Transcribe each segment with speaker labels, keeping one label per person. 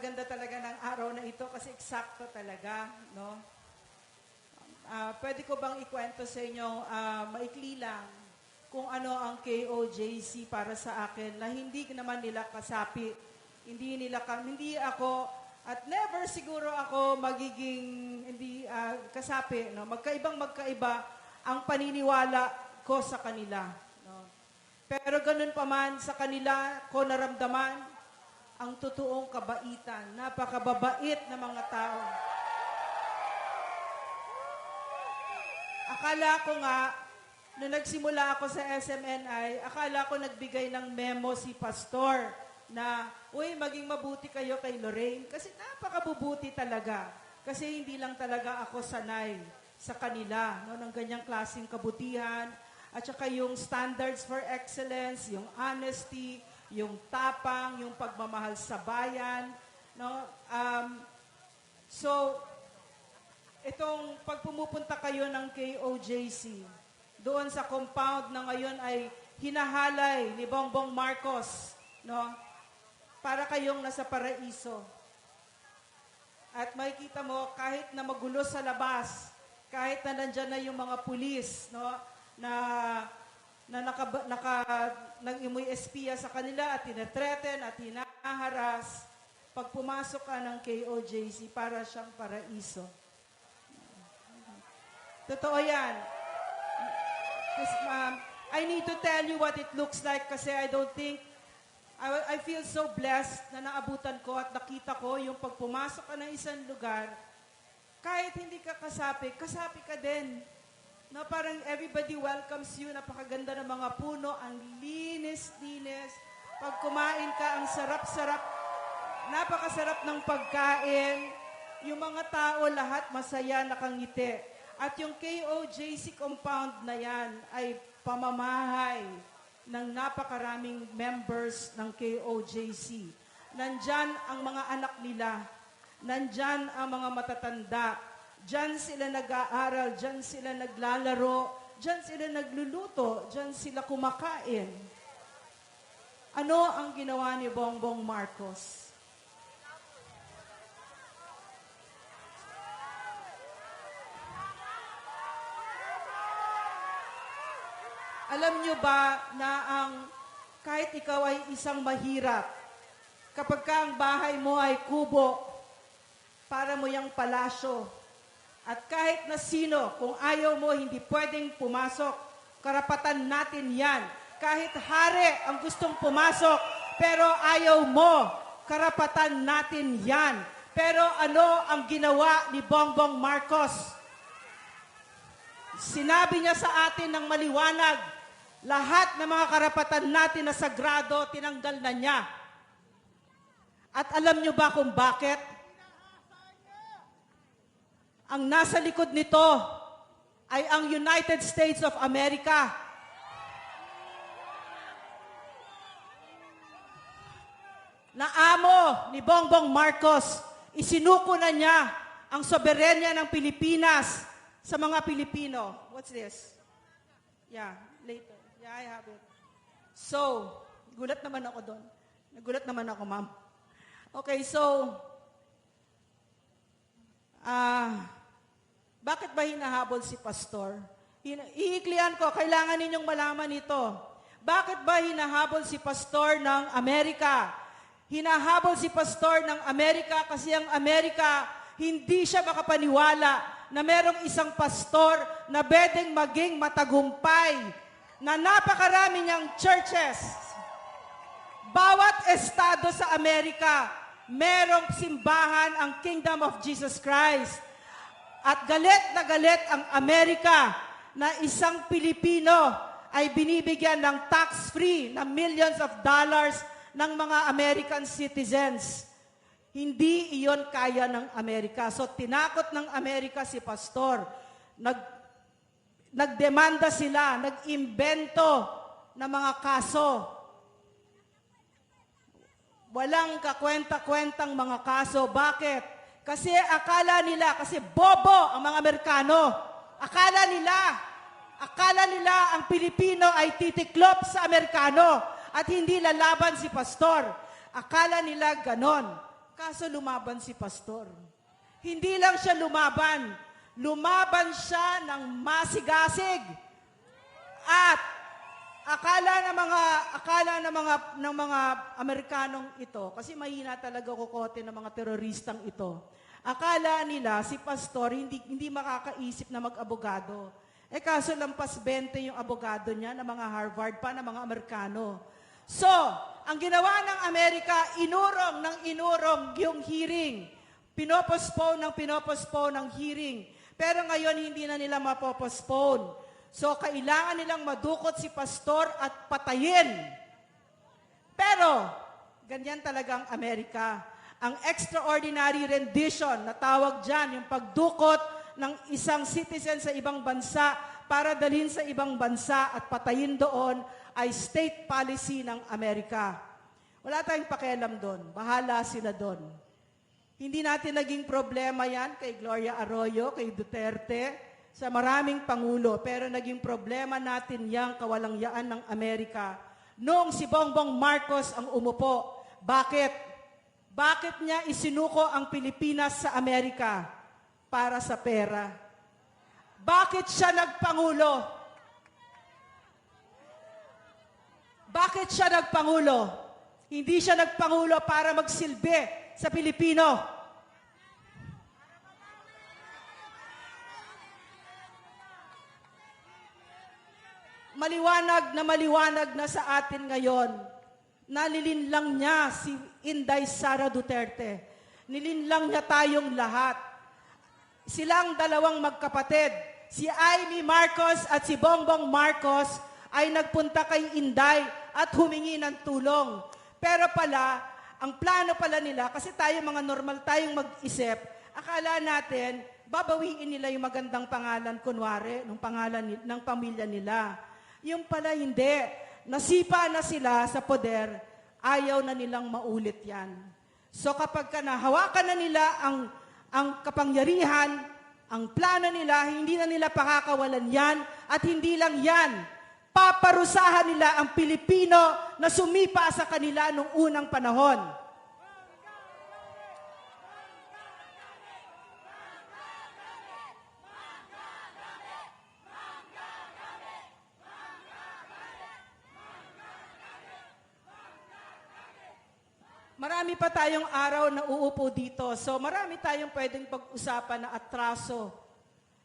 Speaker 1: napakaganda talaga ng araw na ito kasi eksakto talaga, no? Pwede ko bang ikwento sa inyo, maikli lang, kung ano ang KOJC para sa akin na hindi naman nila kasapi, hindi ako, at never siguro ako magiging hindi kasapi, no? Magkaiba ang paniniwala ko sa kanila, no? Pero ganun pa man, sa kanila ko naramdaman ang totoong kabaitan. Napakababait na mga tao. Akala ko nga, nung nagsimula ako sa SMNI, akala ko nagbigay ng memo si Pastor na, uy, maging mabuti kayo kay Lorraine. Kasi napakabubuti talaga. Kasi hindi lang talaga ako sanay sa kanila, no, ng ganyang klaseng kabutihan. At saka yung standards for excellence, yung honesty, yung tapang, yung pagmamahal sa bayan, no? So, itong pag pumupunta kayo ng KOJC, doon sa compound na ngayon ay hinahalay ni Bongbong Marcos, no? Para kayong nasa paraiso. At makikita mo, kahit na magulo sa labas, kahit na nandyan na yung mga pulis, no? Nang imoy espiya sa kanila at tinatreten at hinaharas, pag pumasok ka ng KOJC, para siyang paraiso. Totoo yan. I need to tell you what it looks like kasi I don't think, I feel so blessed na naabutan ko at nakita ko yung pag pumasok ka ng isang lugar, kahit hindi ka kasapi, kasapi ka din. Na parang everybody welcomes you, napakaganda ng mga puno, ang linis-linis. Pag kumain ka, ang sarap-sarap, napakasarap ng pagkain. Yung mga tao, lahat masaya, nakangiti. At yung KOJC compound na yan ay pamamahay ng napakaraming members ng KOJC. Nandyan ang mga anak nila. Nandyan ang mga matatanda. Diyan sila nag-aaral, diyan sila naglalaro, diyan sila nagluluto, diyan sila kumakain. Ano ang ginawa ni Bongbong Marcos? Alam niyo ba na kahit ikaw ay isang mahirap, kapag ka ang bahay mo ay kubo, para mo yung palasyo, at kahit na sino, kung ayaw mo, hindi pwedeng pumasok. Karapatan natin yan. Kahit hari ang gustong pumasok, pero ayaw mo, karapatan natin yan. Pero ano ang ginawa ni Bongbong Marcos? Sinabi niya sa atin ng maliwanag, lahat ng mga karapatan natin na sagrado, tinanggal na niya. At alam niyo ba kung bakit? Ang nasa likod nito ay ang United States of America. Na amo ni Bongbong Marcos, isinuko na niya ang soberenya ng Pilipinas sa mga Pilipino. What's this? Yeah, later. Yeah, I have it. So, gulat naman ako doon. Nagulat naman ako, ma'am. Okay, so, bakit ba hinahabol si Pastor? Iiklian ko, kailangan ninyong malaman ito. Bakit ba hinahabol si Pastor ng Amerika? Hinahabol si Pastor ng Amerika kasi ang Amerika, hindi siya makapaniwala na merong isang pastor na pwedeng maging matagumpay, na napakarami niyang churches. Bawat estado sa Amerika, merong simbahan ang Kingdom of Jesus Christ. At galit na galit ang Amerika na isang Pilipino ay binibigyan ng tax-free na millions of dollars ng mga American citizens. Hindi iyon kaya ng Amerika. So tinakot ng Amerika si Pastor. Nagdemanda sila, nag-imbento ng mga kaso. Walang kakwenta-kwentang mga kaso. Bakit? Kasi akala nila, kasi bobo ang mga Amerikano. Akala nila ang Pilipino ay titiklop sa Amerikano at hindi lalaban si Pastor. Akala nila ganon. Kaso lumaban si pastor. Hindi lang siya lumaban. Lumaban siya ng masigasig. At akala ng mga Amerikanong ito, kasi mahina talaga kukote ng mga teroristang ito. Akala nila si pastor hindi makakaisip na mag-abogado. Kaso lampas 20 yung abogado niya ng mga Harvard pa ng mga Amerikano. So, ang ginawa ng Amerika, inurong yung hearing. Pinopospone ng hearing. Pero ngayon hindi na nila mapopospone. So, kailangan nilang madukot si pastor at patayin. Pero, ganyan talagang Amerika. Ang extraordinary rendition, na tawag dyan, yung pagdukot ng isang citizen sa ibang bansa para dalhin sa ibang bansa at patayin doon, ay state policy ng Amerika. Wala tayong pakialam doon. Bahala sila doon. Hindi natin naging problema yan kay Gloria Arroyo, kay Duterte, sa maraming pangulo. Pero naging problema natin yang kawalangyaan ng Amerika noong si Bongbong Marcos ang umupo. Bakit? Bakit niya isinuko ang Pilipinas sa Amerika? Para sa pera. Bakit siya nagpangulo? Bakit siya nagpangulo? Hindi siya nagpangulo para magsilbi sa Pilipino. Maliwanag na sa atin ngayon, nalilinlang niya si Inday Sara Duterte. Nilinlang niya tayong lahat. Silang dalawang magkapatid, si Amy Marcos at si Bongbong Marcos, ay nagpunta kay Inday at humingi ng tulong. Pero pala, ang plano pala nila, kasi tayo mga normal tayong mag-isip, akala natin, babawiin nila yung magandang pangalan, kunwari, ng pangalan ng pamilya nila. Yung pala hindi. Nasipa na sila sa poder, ayaw na nilang maulit yan. So kapag nahawakan na nila ang kapangyarihan, ang plano nila, hindi na nila pakakawalan yan, at hindi lang yan, paparusahan nila ang Pilipino na sumipa sa kanila noong unang panahon. Marami pa tayong araw na uupo dito. So marami tayong pwedeng pag-usapan na atraso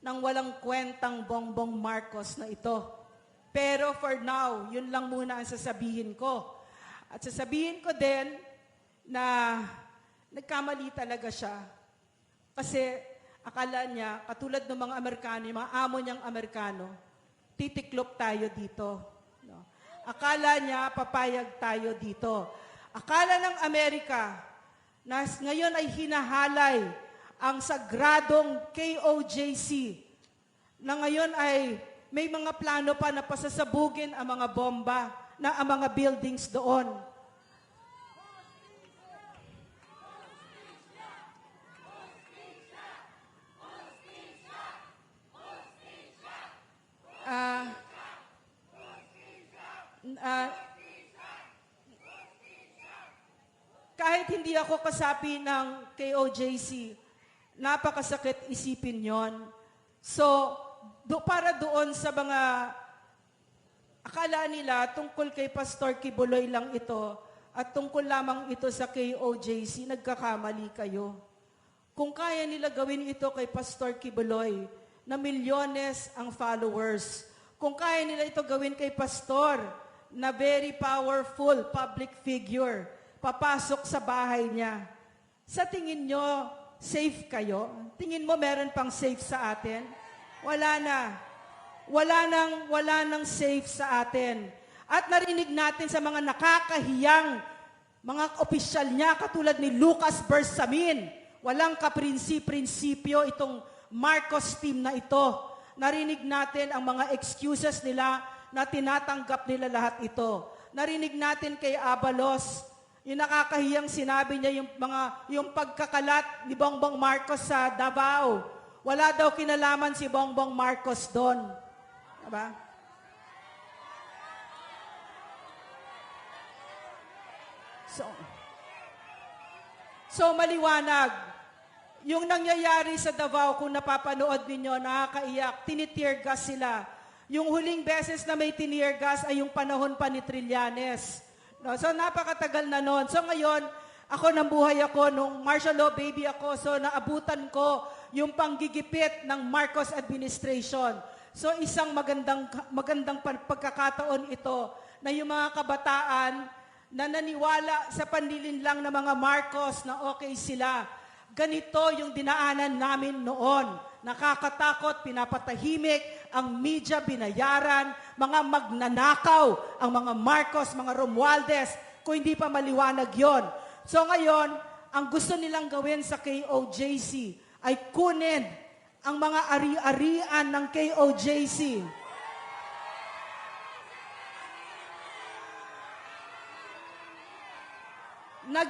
Speaker 1: ng walang kwentang Bongbong Marcos na ito. Pero for now, yun lang muna ang sasabihin ko. At sasabihin ko din na nagkamali talaga siya. Kasi akala niya, katulad ng mga Amerikano, yung mga amo niyang Amerikano, titiklop tayo dito. No? Akala niya, papayag tayo dito. Akala ng Amerika na ngayon ay hinahalay ang sagradong KOJC na ngayon ay may mga plano pa na pasasabugin ang mga bomba na ang mga buildings doon. Kahit hindi ako kasapi ng KOJC, napakasakit isipin yon. So, para doon sa mga akala nila tungkol kay Pastor Kibuloy lang ito at tungkol lamang ito sa KOJC, nagkakamali kayo. Kung kaya nila gawin ito kay Pastor Kibuloy, na milyones ang followers, kung kaya nila ito gawin kay Pastor, na very powerful public figure, papasok sa bahay niya, sa tingin nyo, safe kayo? Tingin mo meron pang safe sa atin? Wala na. Wala nang safe sa atin. At narinig natin sa mga nakakahiyang mga opisyal niya, katulad ni Lucas Bersamin, walang kaprinsi-prinsipyo itong Marcos team na ito. Narinig natin ang mga excuses nila na tinatanggap nila lahat ito. Narinig natin kay Abalos, yung nakakahiyang sinabi niya yung pagkakalat ni Bongbong Marcos sa Davao. Wala daw kinalaman si Bongbong Marcos doon. Diba? So maliwanag, yung nangyayari sa Davao, kung napapanood ninyo, nakakaiyak, tinitear gas sila. Yung huling beses na may tinitear gas ay yung panahon pa ni Trillanes. No? So napakatagal na nun. So ngayon, ako nambuhay ako, nung martial law baby ako, so naabutan ko yung panggigipit ng Marcos administration. So isang magandang pagkakataon ito na yung mga kabataan na naniwala sa panlilinlang ng mga Marcos na okay sila. Ganito yung dinaanan namin noon. Nakakatakot, pinapatahimik, ang media binayaran, mga magnanakaw, ang mga Marcos, mga Romualdez, kung hindi pa maliwanag yon. So ngayon, ang gusto nilang gawin sa KOJC ay kunin ang mga ari-arian ng KOJC. Na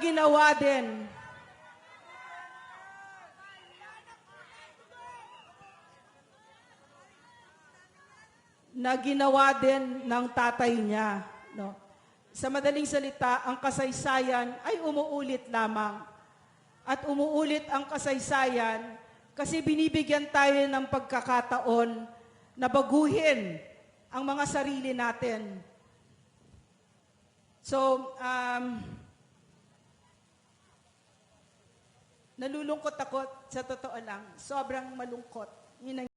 Speaker 1: ginawa din ng tatay niya. No? Sa madaling salita, ang kasaysayan ay umuulit lamang. At umuulit ang kasaysayan kasi binibigyan tayo ng pagkakataon na baguhin ang mga sarili natin. So, nalulungkot ako, sa totoo lang. Sobrang malungkot. Yun ang